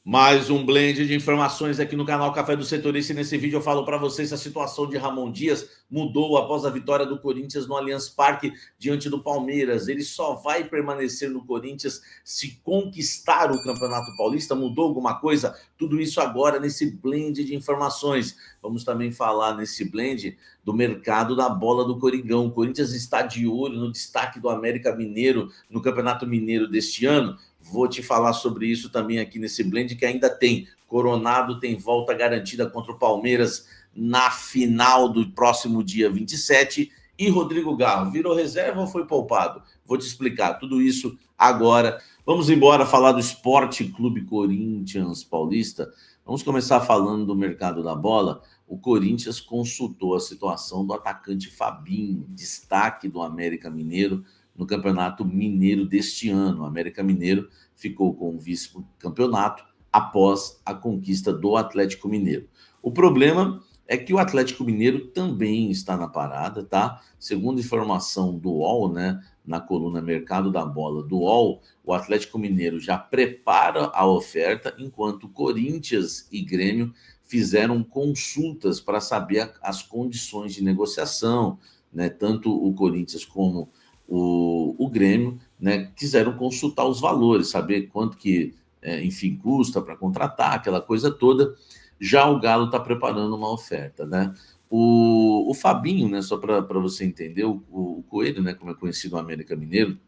Mais um blend de informações aqui no canal Café do Setorista. E nesse vídeo eu falo para vocês se a situação de Ramon Dias mudou após a vitória do Corinthians no Allianz Parque diante do Palmeiras. Ele só vai permanecer no Corinthians se conquistar o Campeonato Paulista. Mudou alguma coisa? Tudo isso agora nesse blend de informações. Vamos também falar nesse blend do mercado da bola do Coringão. O Corinthians está de olho no destaque do América Mineiro no Campeonato Mineiro deste ano. Vou te falar sobre isso também aqui nesse blend, que ainda tem Coronado, tem volta garantida contra o Palmeiras na final do próximo dia 27. E Rodrigo Garro, virou reserva ou foi poupado? Vou te explicar tudo isso agora. Vamos embora falar do Esporte Clube Corinthians Paulista. Vamos começar falando do mercado da bola. O Corinthians consultou a situação do atacante Fabinho, destaque do América Mineiro, no Campeonato Mineiro deste ano. O América Mineiro ficou com o vice-campeonato após a conquista do Atlético Mineiro. O problema é que o Atlético Mineiro também está na parada, tá? Segundo informação do UOL, né, na coluna Mercado da Bola do UOL, o Atlético Mineiro já prepara a oferta, enquanto Corinthians e Grêmio fizeram consultas para saber as condições de negociação, né? Tanto o Corinthians como o Grêmio, né, quiseram consultar os valores, saber quanto que, enfim, custa para contratar, aquela coisa toda. Já o Galo está preparando uma oferta, né? O Fabinho, né, só para você entender, o Coelho, né, como é conhecido no América Mineiro,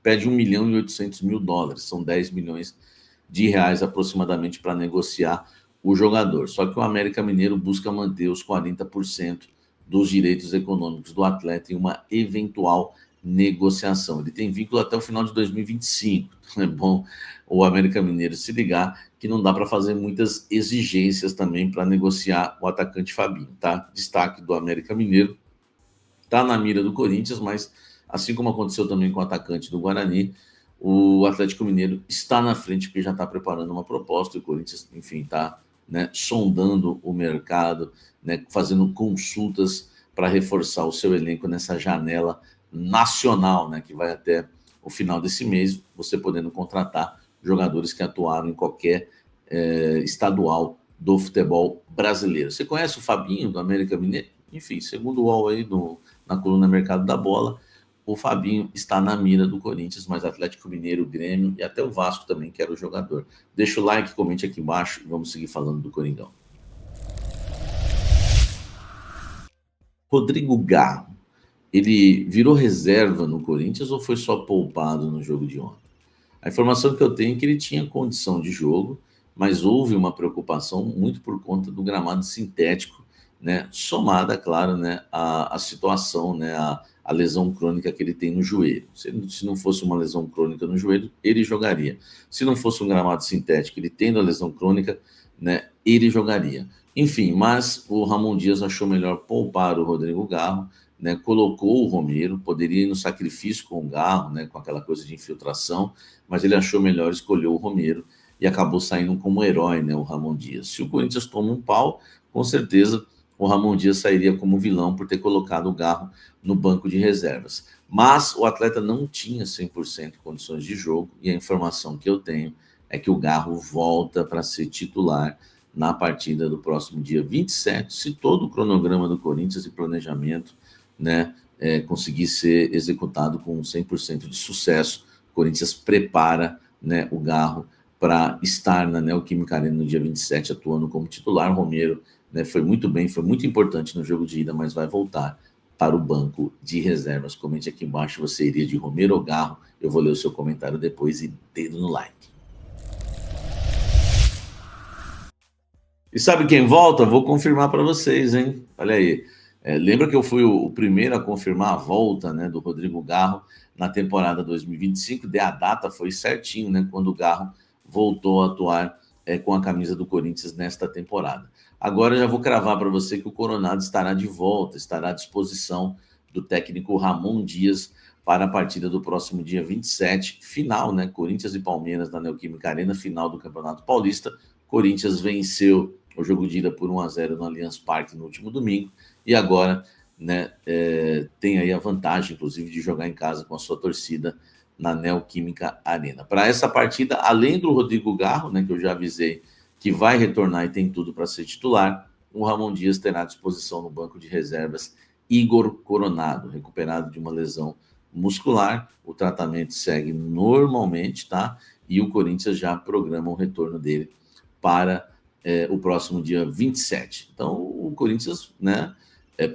pede 1 milhão e 800 mil dólares, são 10 milhões de reais aproximadamente para negociar o jogador. Só que o América Mineiro busca manter os 40% dos direitos econômicos do atleta em uma eventual negociação. Ele tem vínculo até o final de 2025. Então é bom o América Mineiro se ligar que não dá para fazer muitas exigências também para negociar o atacante Fabinho, tá? Destaque do América Mineiro, tá na mira do Corinthians, mas assim como aconteceu também com o atacante do Guarani, o Atlético Mineiro está na frente porque já está preparando uma proposta e o Corinthians, enfim, está, né, sondando o mercado, né, fazendo consultas para reforçar o seu elenco nessa janela nacional, né, que vai até o final desse mês, você podendo contratar jogadores que atuaram em qualquer estadual do futebol brasileiro. Você conhece o Fabinho do América Mineiro? Enfim, segundo o UOL aí na coluna Mercado da Bola, o Fabinho está na mira do Corinthians, mas Atlético Mineiro, Grêmio e até o Vasco também quer o jogador. Deixa o like, comente aqui embaixo e vamos seguir falando do Coringão. Rodrigo Garro, ele virou reserva no Corinthians ou foi só poupado no jogo de ontem? A informação que eu tenho é que ele tinha condição de jogo, mas houve uma preocupação muito por conta do gramado sintético, né, somada, claro, né, à situação, né, a lesão crônica que ele tem no joelho. Se não fosse uma lesão crônica no joelho, ele jogaria. Se não fosse um gramado sintético, ele tendo a lesão crônica, né, ele jogaria. Enfim, mas o Ramon Dias achou melhor poupar o Rodrigo Garro, né, colocou o Romero, poderia ir no sacrifício com o Garro, né, com aquela coisa de infiltração, mas ele achou melhor escolher o Romero e acabou saindo como herói, né, o Ramon Dias. Se o Corinthians toma um pau, com certeza o Ramon Dias sairia como vilão por ter colocado o Garro no banco de reservas. Mas o atleta não tinha 100% condições de jogo e a informação que eu tenho é que o Garro volta para ser titular na partida do próximo dia 27, se todo o cronograma do Corinthians e planejamento, né, conseguir ser executado com 100% de sucesso. O Corinthians prepara, né, o Garro para estar na Neoquímica Arena no dia 27, atuando como titular. Romero, né, foi muito bem, foi muito importante no jogo de ida, mas vai voltar para o banco de reservas. Comente aqui embaixo, você iria de Romero ou Garro? Eu vou ler o seu comentário depois e dedo no like. E sabe quem volta? Vou confirmar para vocês, hein? Olha aí. Lembra que eu fui o primeiro a confirmar a volta, né, do Rodrigo Garro na temporada 2025? A data foi certinho, né, quando o Garro voltou a atuar com a camisa do Corinthians nesta temporada. Agora eu já vou cravar para você que o Coronado estará de volta, estará à disposição do técnico Ramon Dias para a partida do próximo dia 27, final, né, Corinthians e Palmeiras na Neoquímica Arena, final do Campeonato Paulista. Corinthians venceu o jogo de ida por 1-0 no Allianz Parque no último domingo e agora, né, tem aí a vantagem, inclusive, de jogar em casa com a sua torcida na Neoquímica Arena. Para essa partida, além do Rodrigo Garro, né, que eu já avisei que vai retornar e tem tudo para ser titular, o Ramon Dias terá à disposição no banco de reservas Igor Coronado, recuperado de uma lesão muscular. O tratamento segue normalmente, tá? E o Corinthians já programa o retorno dele para o próximo dia 27. Então, o Corinthians, né,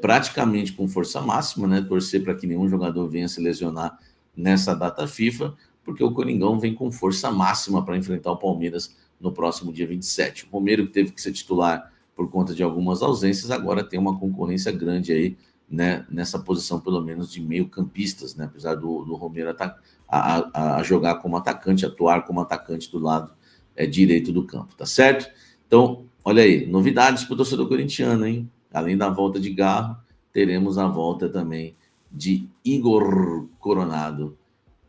praticamente com força máxima, né? Torcer para que nenhum jogador venha se lesionar nessa data FIFA, porque o Coringão vem com força máxima para enfrentar o Palmeiras no próximo dia 27. O Romero, que teve que ser titular por conta de algumas ausências, agora tem uma concorrência grande aí, né, nessa posição, pelo menos, de meio-campistas, né? Apesar do Romero a jogar como atacante, atuar como atacante do lado direito do campo, tá certo? Então, olha aí, novidades para o torcedor corintiano, hein? Além da volta de Garro, teremos a volta também de Igor Coronado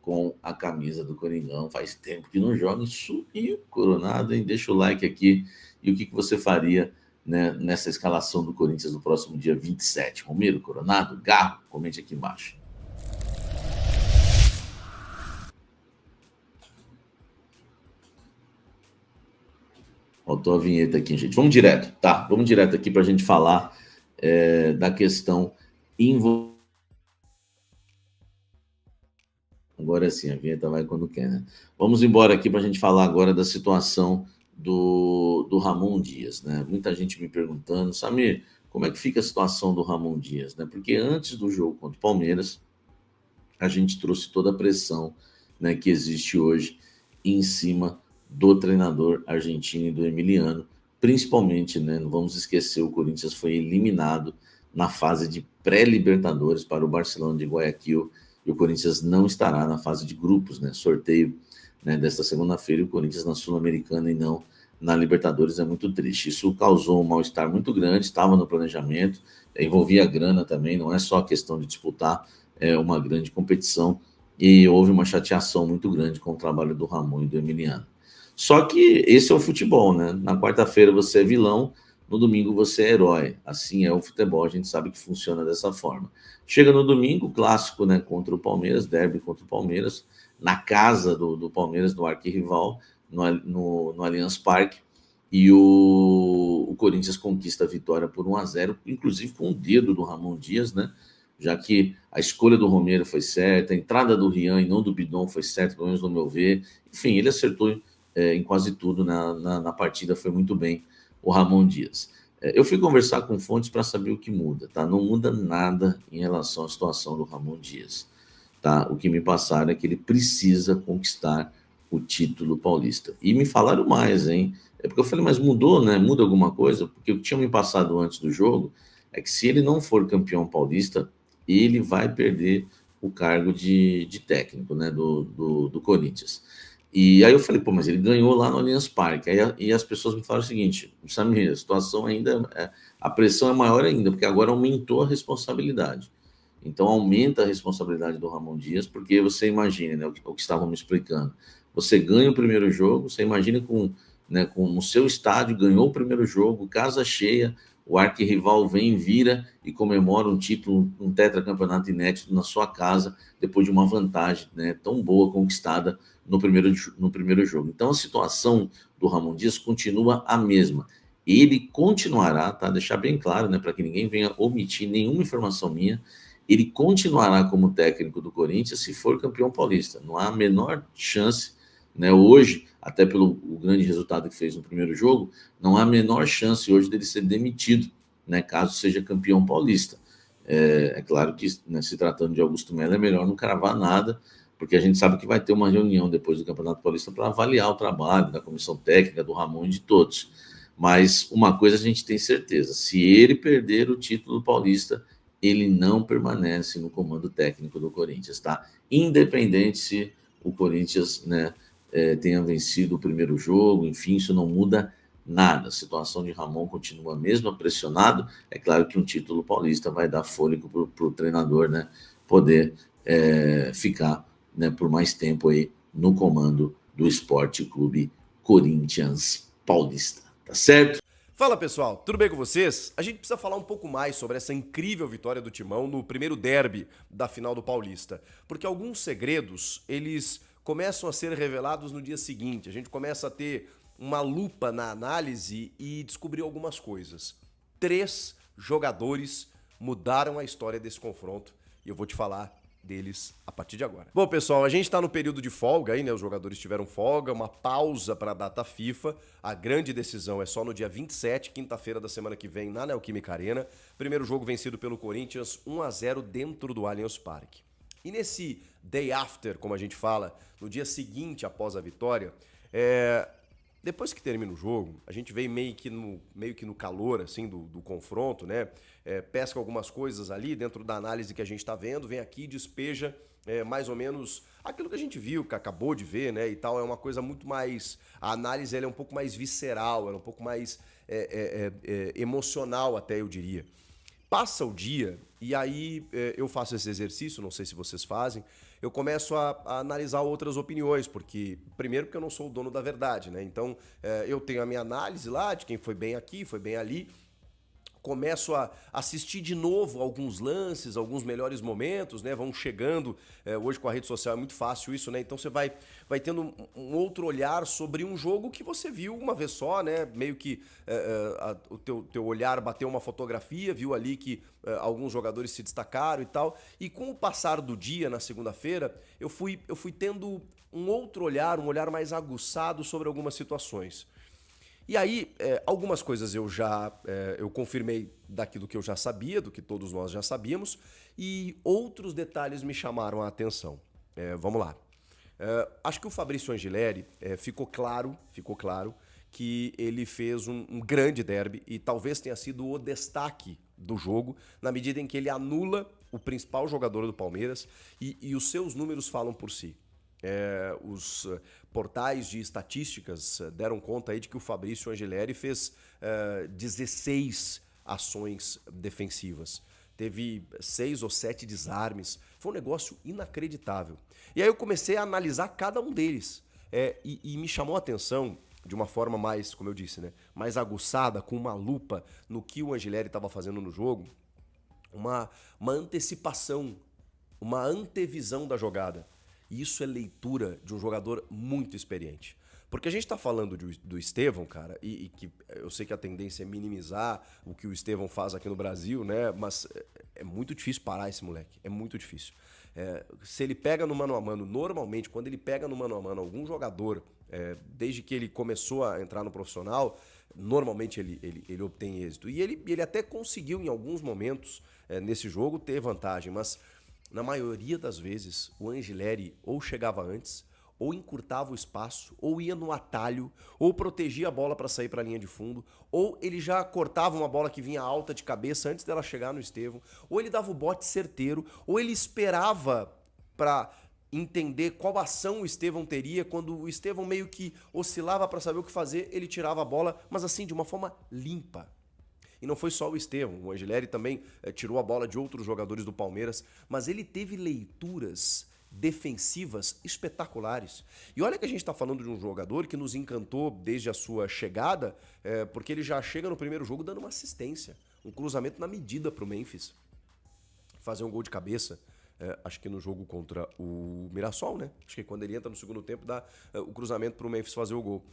com a camisa do Coringão. Faz tempo que não joga, sumiu Coronado, hein? Deixa o like aqui. E o que você faria, né, nessa escalação do Corinthians no próximo dia 27? Romero, Coronado, Garro? Comente aqui embaixo. Faltou a vinheta aqui, gente. Vamos direto, tá? Vamos direto aqui para a gente falar da questão Agora sim, a vinheta vai quando quer, né? Vamos embora aqui para a gente falar agora da situação do Ramon Dias, né? Muita gente me perguntando, Samir, como é que fica a situação do Ramon Dias, né? Porque antes do jogo contra o Palmeiras, a gente trouxe toda a pressão, né, que existe hoje em cima do treinador argentino e do Emiliano, principalmente, né, não vamos esquecer, o Corinthians foi eliminado na fase de pré-Libertadores para o Barcelona de Guayaquil, e o Corinthians não estará na fase de grupos, né, sorteio, né, desta segunda-feira, e o Corinthians na Sul-Americana e não na Libertadores. É muito triste. Isso causou um mal-estar muito grande, estava no planejamento, envolvia grana também, não é só a questão de disputar uma grande competição, e houve uma chateação muito grande com o trabalho do Ramon e do Emiliano. Só que esse é o futebol, né? Na quarta-feira você é vilão, no domingo você é herói. Assim é o futebol, a gente sabe que funciona dessa forma. Chega no domingo, clássico, né, contra o Palmeiras, derby contra o Palmeiras, na casa do Palmeiras, no arquirrival, no Allianz Parque, e o Corinthians conquista a vitória por 1-0, inclusive com o dedo do Ramon Dias, né? Já que a escolha do Romero foi certa, a entrada do Rian e não do Bidon foi certa, pelo menos no meu ver. Enfim, ele acertou em quase tudo na partida, foi muito bem o Ramon Dias. Eu fui conversar com fontes para saber o que muda, tá? Não muda nada em relação à situação do Ramon Dias, tá? O que me passaram é que ele precisa conquistar o título paulista. E me falaram mais, hein? É porque eu falei, mas mudou, né? Muda alguma coisa? Porque o que tinha me passado antes do jogo é que se ele não for campeão paulista, ele vai perder o cargo de técnico, né, do Corinthians. E aí eu falei, pô, mas ele ganhou lá no Allianz Parque. E as pessoas me falaram o seguinte, Samir, a situação ainda, a pressão é maior ainda, porque agora aumentou a responsabilidade. Então aumenta a responsabilidade do Ramon Dias, porque você imagina, né, o que estavam me explicando. Você ganha o primeiro jogo, você imagina com no seu estádio, ganhou o primeiro jogo, casa cheia, o arquirrival vem, vira e comemora um título, um tetracampeonato inédito na sua casa, depois de uma vantagem, né, tão boa conquistada no primeiro jogo. Então a situação do Ramon Dias continua a mesma. Ele continuará, tá? Deixar bem claro, né, para que ninguém venha omitir nenhuma informação minha, ele continuará como técnico do Corinthians se for campeão paulista. Não há a menor chance, né, hoje, até pelo grande resultado que fez no primeiro jogo, não há a menor chance hoje dele ser demitido, né, caso seja campeão paulista. É claro que, né, se tratando de Augusto Melo, é melhor não cravar nada, porque a gente sabe que vai ter uma reunião depois do Campeonato Paulista para avaliar o trabalho da comissão técnica, do Ramon e de todos. Mas uma coisa a gente tem certeza, se ele perder o título paulista, ele não permanece no comando técnico do Corinthians, tá? Independente se o Corinthians, né, tenha vencido o primeiro jogo, enfim, isso não muda nada. A situação de Ramon continua a mesma, pressionado. É claro que um título paulista vai dar fôlego para o treinador, né, poder ficar, né, por mais tempo aí no comando do Esporte Clube Corinthians Paulista, tá certo? Fala pessoal, tudo bem com vocês? A gente precisa falar um pouco mais sobre essa incrível vitória do Timão no primeiro derby da final do Paulista, porque alguns segredos, eles começam a ser revelados no dia seguinte. A gente começa a ter uma lupa na análise e descobrir algumas coisas. 3 jogadores mudaram a história desse confronto e eu vou te falar deles a partir de agora. Bom, pessoal, a gente tá no período de folga aí, né? Os jogadores tiveram folga, uma pausa para a data FIFA. A grande decisão é só no dia 27, quinta-feira da semana que vem, na Neoquímica Arena. Primeiro jogo vencido pelo Corinthians, 1-0 dentro do Allianz Parque. E nesse day after, como a gente fala, no dia seguinte após a vitória, depois que termina o jogo, a gente vem meio que no calor assim do confronto, né? Pesca algumas coisas ali dentro da análise que a gente está vendo, vem aqui e despeja mais ou menos aquilo que a gente viu, que acabou de ver, né? E tal, é uma coisa muito mais... A análise ela é um pouco mais visceral, ela é um pouco mais emocional até, eu diria. Passa o dia e aí eu faço esse exercício, não sei se vocês fazem, eu começo a analisar outras opiniões, porque eu não sou o dono da verdade, né? Então eu tenho a minha análise lá de quem foi bem aqui, foi bem ali, começo a assistir de novo alguns lances, alguns melhores momentos, né? Vão chegando, hoje com a rede social é muito fácil isso, né? Então você vai tendo um outro olhar sobre um jogo que você viu uma vez só, né? Meio que o teu olhar bateu uma fotografia, viu ali que alguns jogadores se destacaram e tal. E com o passar do dia, na segunda-feira, eu fui tendo um outro olhar, um olhar mais aguçado sobre algumas situações. E aí, algumas coisas eu confirmei daquilo que eu já sabia, do que todos nós já sabíamos, e outros detalhes me chamaram a atenção. Vamos lá. Acho que o Fabrício Angileri ficou claro que ele fez um grande derby e talvez tenha sido o destaque do jogo, na medida em que ele anula o principal jogador do Palmeiras e os seus números falam por si. Os portais de estatísticas deram conta aí de que o Fabrício Angileri fez 16 ações defensivas. Teve 6 ou 7 desarmes. Foi um negócio inacreditável. E aí eu comecei a analisar cada um deles. E me chamou a atenção de uma forma mais, como eu disse, né, mais aguçada, com uma lupa no que o Angileri estava fazendo no jogo, uma antecipação, uma antevisão da jogada. E isso é leitura de um jogador muito experiente. Porque a gente tá falando do Estevão, cara, e que eu sei que a tendência é minimizar o que o Estevão faz aqui no Brasil, né? Mas é muito difícil parar esse moleque. É muito difícil. Se ele pega no mano a mano, normalmente, quando ele pega no mano a mano algum jogador, desde que ele começou a entrar no profissional, normalmente ele obtém êxito. E ele até conseguiu, em alguns momentos, nesse jogo, ter vantagem, mas... Na maioria das vezes, o Angileri ou chegava antes, ou encurtava o espaço, ou ia no atalho, ou protegia a bola para sair para a linha de fundo, ou ele já cortava uma bola que vinha alta de cabeça antes dela chegar no Estevão, ou ele dava o bote certeiro, ou ele esperava para entender qual ação o Estevão teria. Quando o Estevão meio que oscilava para saber o que fazer, ele tirava a bola, mas assim, de uma forma limpa. E não foi só o Estevão, o Angileri também tirou a bola de outros jogadores do Palmeiras, mas ele teve leituras defensivas espetaculares. E olha que a gente está falando de um jogador que nos encantou desde a sua chegada, porque ele já chega no primeiro jogo dando uma assistência, um cruzamento na medida para o Memphis fazer um gol de cabeça. Acho que no jogo contra o Mirassol, né? Acho que quando ele entra no segundo tempo dá o cruzamento para o Memphis fazer o gol.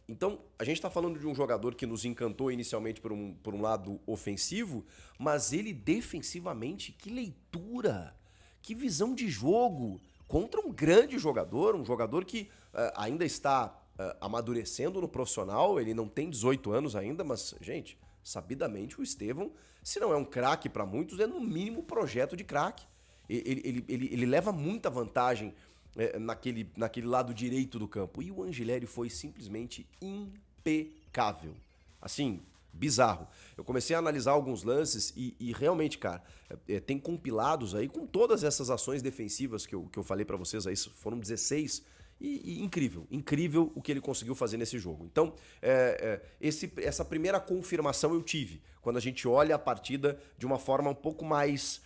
Então, a gente está falando de um jogador que nos encantou inicialmente por um lado ofensivo, mas ele defensivamente, que leitura, que visão de jogo contra um grande jogador, um jogador que ainda está amadurecendo no profissional, ele não tem 18 anos ainda, mas, gente, sabidamente o Estevão, se não é um craque para muitos, é no mínimo projeto de craque. Ele leva muita vantagem naquele lado direito do campo. E o Angileri foi simplesmente impecável. Assim, bizarro. Eu comecei a analisar alguns lances e realmente, cara, tem compilados aí com todas essas ações defensivas que eu falei pra vocês aí, foram 16. E incrível o que ele conseguiu fazer nesse jogo. Então, essa primeira confirmação eu tive, quando a gente olha a partida de uma forma um pouco mais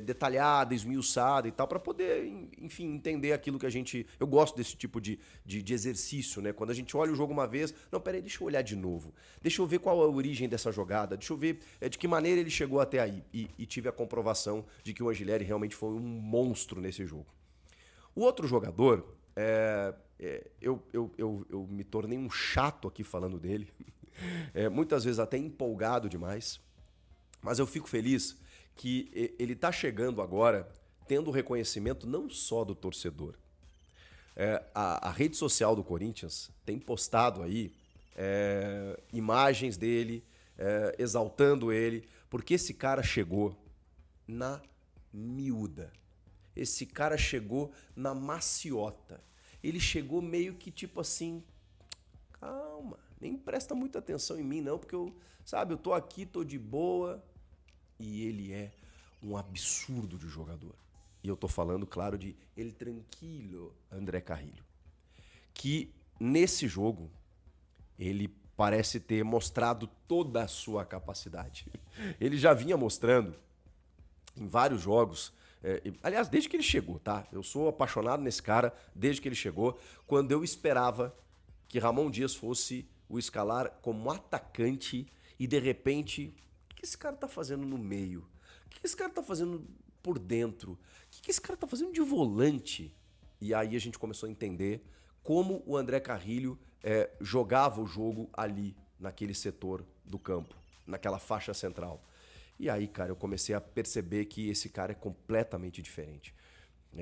detalhada, esmiuçada e tal, para poder, enfim, entender aquilo que a gente... Eu gosto desse tipo de exercício, né? Quando a gente olha o jogo uma vez, não, peraí, deixa eu olhar de novo. Deixa eu ver qual é a origem dessa jogada, deixa eu ver de que maneira ele chegou até aí. E tive a comprovação de que o Angileri realmente foi um monstro nesse jogo. O outro jogador, eu me tornei um chato aqui falando dele, muitas vezes até empolgado demais, mas eu fico feliz que ele está chegando agora tendo reconhecimento não só do torcedor. A rede social do Corinthians tem postado aí imagens dele, exaltando ele, porque esse cara chegou na miúda. Esse cara chegou na maciota. Ele chegou meio que tipo assim, calma, nem presta muita atenção em mim não, porque eu tô aqui, tô de boa. E ele é um absurdo de jogador. E eu tô falando, claro, de El Tranquilo André Carrillo. Que nesse jogo, ele parece ter mostrado toda a sua capacidade. Ele já vinha mostrando em vários jogos, aliás, desde que ele chegou, tá? Eu sou apaixonado nesse cara desde que ele chegou, quando eu esperava que Ramon Dias fosse o escalar como atacante e de repente... O que esse cara tá fazendo no meio? O que esse cara tá fazendo por dentro? O que esse cara tá fazendo de volante? E aí a gente começou a entender como o André Carrillo jogava o jogo ali, naquele setor do campo, naquela faixa central. E aí, cara, eu comecei a perceber que esse cara é completamente diferente.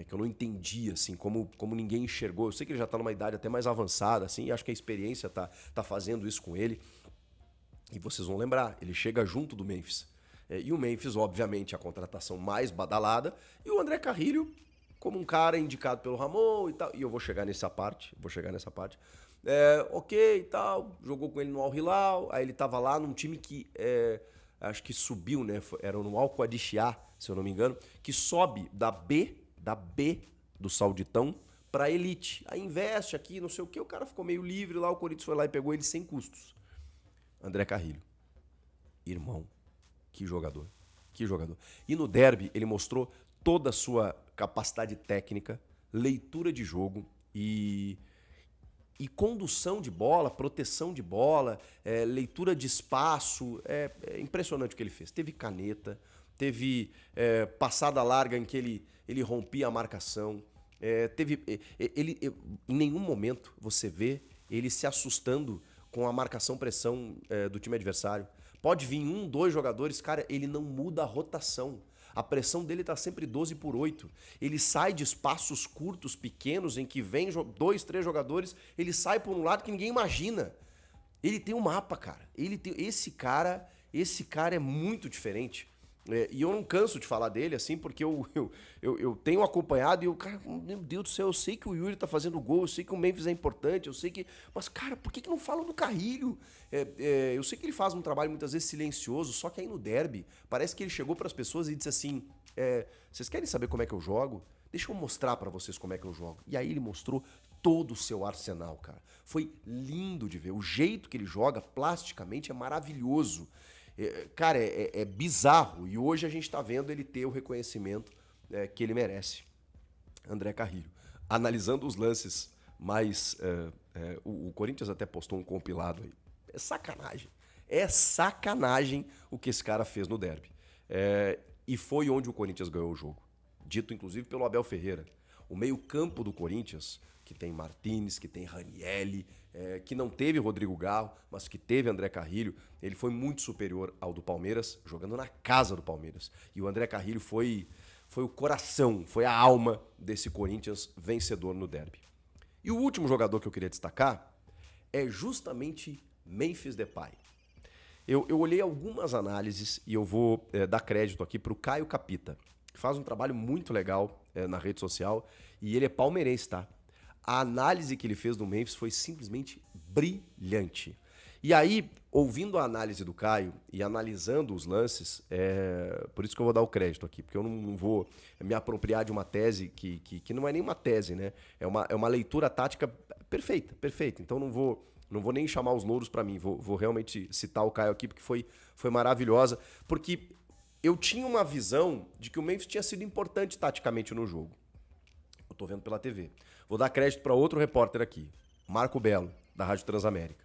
Que eu não entendia, assim, como ninguém enxergou. Eu sei que ele já tá numa idade até mais avançada, assim, e acho que a experiência tá fazendo isso com ele. E vocês vão lembrar, ele chega junto do Memphis. E o Memphis, obviamente, é a contratação mais badalada. E o André Carrillo, como um cara indicado pelo Ramon e tal. E eu vou chegar nessa parte. Ok e tal. Jogou com ele no Al Hilal. Aí ele tava lá num time que acho que subiu, né? Era no Al Qadisiyah, se eu não me engano. Que sobe da B do Sauditão pra Elite. Aí investe aqui, não sei o que. O cara ficou meio livre lá. O Corinthians foi lá e pegou ele sem custos. André Carrillo. Irmão, que jogador. Que jogador. E no derby ele mostrou toda a sua capacidade técnica, leitura de jogo e condução de bola, proteção de bola, leitura de espaço. É impressionante o que ele fez. Teve caneta, teve passada larga em que ele rompia a marcação. Em nenhum momento você vê ele se assustando com a marcação-pressão do time adversário. Pode vir 1, 2 jogadores, cara, ele não muda a rotação. A pressão dele tá sempre 12/8. Ele sai de espaços curtos, pequenos, em que vem 2, 3 jogadores, ele sai por um lado que ninguém imagina. Ele tem um mapa, cara. Esse cara é muito diferente. E eu não canso de falar dele, assim, porque eu tenho acompanhado e cara, meu Deus do céu, eu sei que o Yuri tá fazendo gol, eu sei que o Memphis é importante, eu sei que... Mas, cara, por que não falam do Carrillo? Eu sei que ele faz um trabalho muitas vezes silencioso, só que aí no derby, parece que ele chegou pras pessoas e disse assim, vocês querem saber como é que eu jogo? Deixa eu mostrar pra vocês como é que eu jogo. E aí ele mostrou todo o seu arsenal, cara. Foi lindo de ver. O jeito que ele joga, plasticamente, é maravilhoso. Cara, é bizarro. E hoje a gente tá vendo ele ter o reconhecimento que ele merece. André Carrillo. Analisando os lances, mas o Corinthians até postou um compilado aí. É sacanagem. É sacanagem o que esse cara fez no derby. E foi onde o Corinthians ganhou o jogo. Dito inclusive pelo Abel Ferreira. O meio-campo do Corinthians, que tem Martínez, que tem Ranielli, que não teve Rodrigo Garro, mas que teve André Carrillo, ele foi muito superior ao do Palmeiras, jogando na casa do Palmeiras. E o André Carrillo foi o coração, foi a alma desse Corinthians vencedor no derby. E o último jogador que eu queria destacar é justamente Memphis Depay. Eu olhei algumas análises e eu vou dar crédito aqui para o Caio Capita, que faz um trabalho muito legal na rede social, e ele é palmeirense, tá? A análise que ele fez do Memphis foi simplesmente brilhante. E aí, ouvindo a análise do Caio e analisando os lances, por isso que eu vou dar o crédito aqui, porque eu não vou me apropriar de uma tese que não é nem uma tese, né? É uma leitura tática perfeita. Então não vou nem chamar os louros para mim, vou realmente citar o Caio aqui, porque foi maravilhosa, porque eu tinha uma visão de que o Memphis tinha sido importante taticamente no jogo. Eu tô vendo pela TV. Vou dar crédito para outro repórter aqui, Marco Belo, da Rádio Transamérica,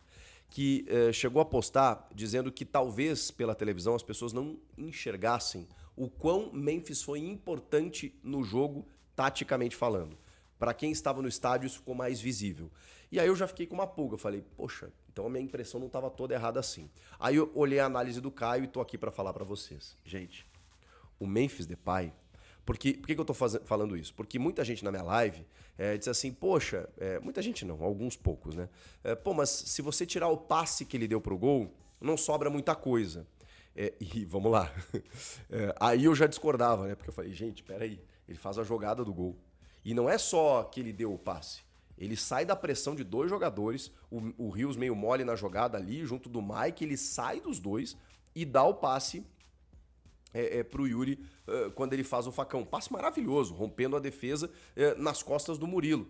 que chegou a postar dizendo que talvez pela televisão as pessoas não enxergassem o quão Memphis foi importante no jogo, taticamente falando. Para quem estava no estádio, isso ficou mais visível. E aí eu já fiquei com uma pulga. Eu falei, poxa, então a minha impressão não estava toda errada assim. Aí eu olhei a análise do Caio e tô aqui para falar para vocês. Gente, o Memphis Depay... Por que eu tô falando isso? Porque muita gente na minha live diz assim, poxa, muita gente não, alguns poucos, né? Pô, mas se você tirar o passe que ele deu pro gol, não sobra muita coisa. E vamos lá. Aí eu já discordava, né? Porque eu falei, gente, peraí, ele faz a jogada do gol. E não é só que ele deu o passe. Ele sai da pressão de dois jogadores, o Rios meio mole na jogada ali, junto do Mike, ele sai dos dois e dá o passe pro Yuri quando ele faz o facão. Passe maravilhoso, rompendo a defesa nas costas do Murilo.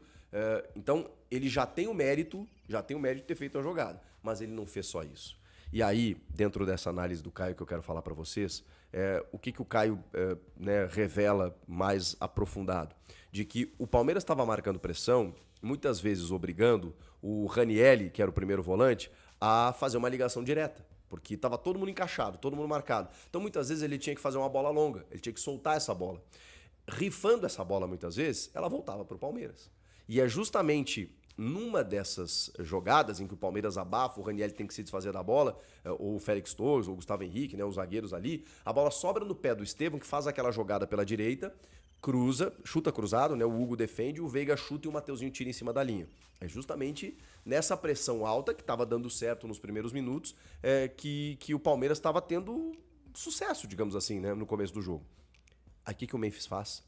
Então, ele já tem o mérito de ter feito a jogada, mas ele não fez só isso. E aí, dentro dessa análise do Caio que eu quero falar para vocês, o que o Caio revela mais aprofundado? De que o Palmeiras estava marcando pressão, muitas vezes obrigando o Ranielli, que era o primeiro volante, a fazer uma ligação direta. Porque estava todo mundo encaixado, todo mundo marcado. Então, muitas vezes, ele tinha que fazer uma bola longa, ele tinha que soltar essa bola. Rifando essa bola, muitas vezes, ela voltava para o Palmeiras. E é justamente numa dessas jogadas em que o Palmeiras abafa, o Ranielli tem que se desfazer da bola, ou o Félix Torres, ou o Gustavo Henrique, né, os zagueiros ali, a bola sobra no pé do Estevão, que faz aquela jogada pela direita, cruza, chuta cruzado, né? O Hugo defende, o Veiga chuta e o Mateuzinho tira em cima da linha. É justamente nessa pressão alta que estava dando certo nos primeiros minutos que o Palmeiras estava tendo sucesso, digamos assim, né? No começo do jogo. Aí o que o Memphis faz?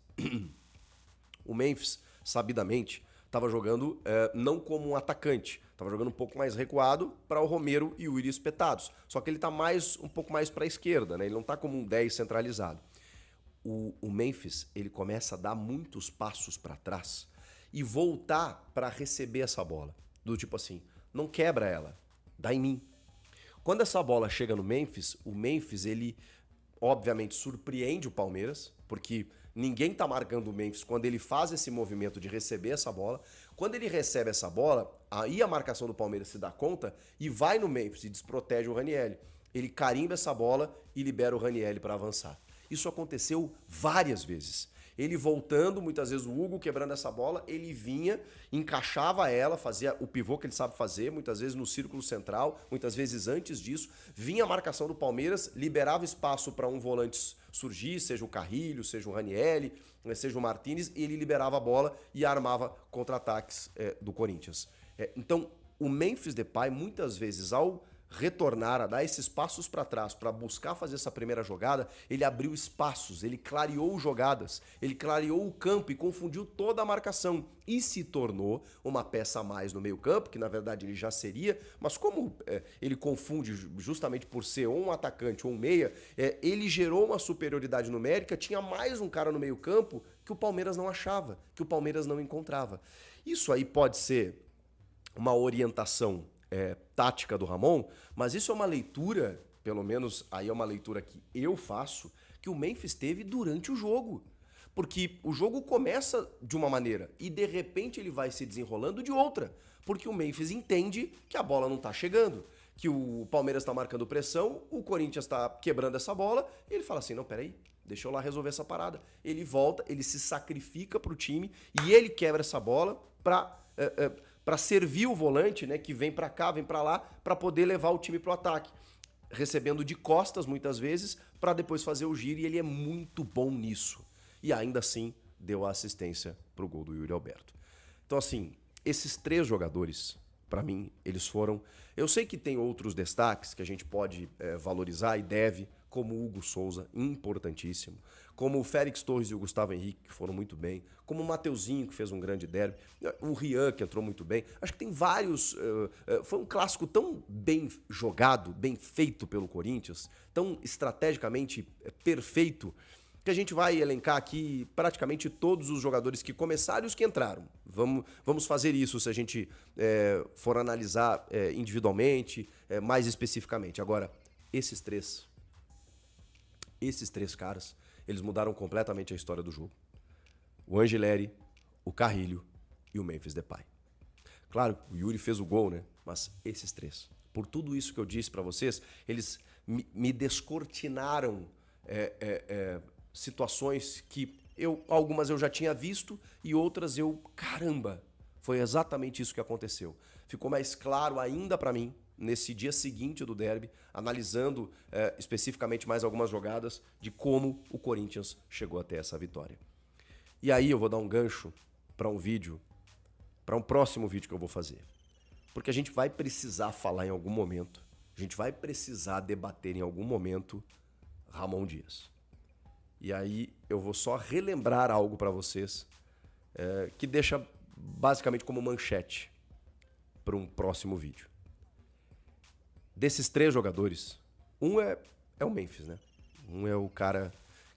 O Memphis, sabidamente, estava jogando não como um atacante, estava jogando um pouco mais recuado para o Romero e o Yuri espetados. Só que ele está um pouco mais para a esquerda, né? Ele não está como um 10 centralizado. O Memphis, ele começa a dar muitos passos para trás e voltar para receber essa bola. Do tipo assim, não quebra ela, dá em mim. Quando essa bola chega no Memphis, o Memphis, ele obviamente surpreende o Palmeiras, porque ninguém tá marcando o Memphis quando ele faz esse movimento de receber essa bola. Quando ele recebe essa bola, aí a marcação do Palmeiras se dá conta e vai no Memphis e desprotege o Ranielli. Ele carimba essa bola e libera o Ranielli para avançar. Isso aconteceu várias vezes. Ele voltando, muitas vezes o Hugo quebrando essa bola, ele vinha, encaixava ela, fazia o pivô que ele sabe fazer, muitas vezes no círculo central, muitas vezes antes disso, vinha a marcação do Palmeiras, liberava espaço para um volante surgir, seja o Carrilho, seja o Ranielli, seja o Martínez, e ele liberava a bola e armava contra-ataques do Corinthians. Então, o Memphis Depay, muitas vezes, ao retornar, a dar esses passos para trás, para buscar fazer essa primeira jogada, ele abriu espaços, ele clareou jogadas, ele clareou o campo e confundiu toda a marcação e se tornou uma peça a mais no meio campo, que na verdade ele já seria, mas como ele confunde justamente por ser ou um atacante ou um meia, ele gerou uma superioridade numérica, tinha mais um cara no meio campo que o Palmeiras não achava, que o Palmeiras não encontrava. Isso aí pode ser uma orientação tática do Ramon, mas isso é uma leitura, pelo menos aí é uma leitura que eu faço, que o Memphis teve durante o jogo. Porque o jogo começa de uma maneira e de repente ele vai se desenrolando de outra. Porque o Memphis entende que a bola não está chegando, que o Palmeiras está marcando pressão, o Corinthians está quebrando essa bola, e ele fala assim, não, peraí, deixa eu lá resolver essa parada. Ele volta, ele se sacrifica para o time e ele quebra essa bola para servir o volante, né, que vem para cá, vem para lá, para poder levar o time para o ataque. Recebendo de costas, muitas vezes, para depois fazer o giro, e ele é muito bom nisso. E ainda assim, deu a assistência para o gol do Yuri Alberto. Então, assim, esses três jogadores, para mim, eles foram... Eu sei que tem outros destaques que a gente pode valorizar e deve, como o Hugo Souza, importantíssimo, como o Félix Torres e o Gustavo Henrique, que foram muito bem, como o Mateuzinho, que fez um grande derby, o Rian, que entrou muito bem. Acho que tem vários... foi um clássico tão bem jogado, bem feito pelo Corinthians, tão estrategicamente perfeito, que a gente vai elencar aqui praticamente todos os jogadores que começaram e os que entraram. Vamos fazer isso se a gente for analisar individualmente, mais especificamente. Agora, esses três... Esses 3 caras, eles mudaram completamente a história do jogo. O Angileri, o Carrilho e o Memphis Depay. Claro, o Yuri fez o gol, né? Mas esses 3. Por tudo isso que eu disse para vocês, eles me descortinaram situações que algumas eu já tinha visto e outras caramba, foi exatamente isso que aconteceu. Ficou mais claro ainda para mim, nesse dia seguinte do derby, analisando especificamente mais algumas jogadas de como o Corinthians chegou até essa vitória. E aí eu vou dar um gancho para um vídeo, para um próximo vídeo que eu vou fazer. Porque a gente vai precisar falar em algum momento, a gente vai precisar debater em algum momento Ramon Dias. E aí eu vou só relembrar algo para vocês que deixa basicamente como manchete para um próximo vídeo. Desses 3 jogadores, um é o Memphis, né? Um é o cara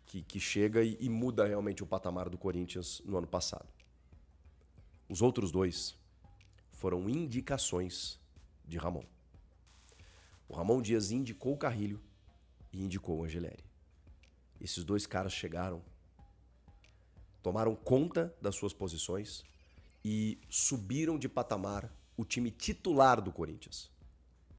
que chega e muda realmente o patamar do Corinthians no ano passado. Os outros 2 foram indicações de Ramon. O Ramon Dias indicou o Carrilho e indicou o Angileri. Esses 2 caras chegaram, tomaram conta das suas posições e subiram de patamar o time titular do Corinthians.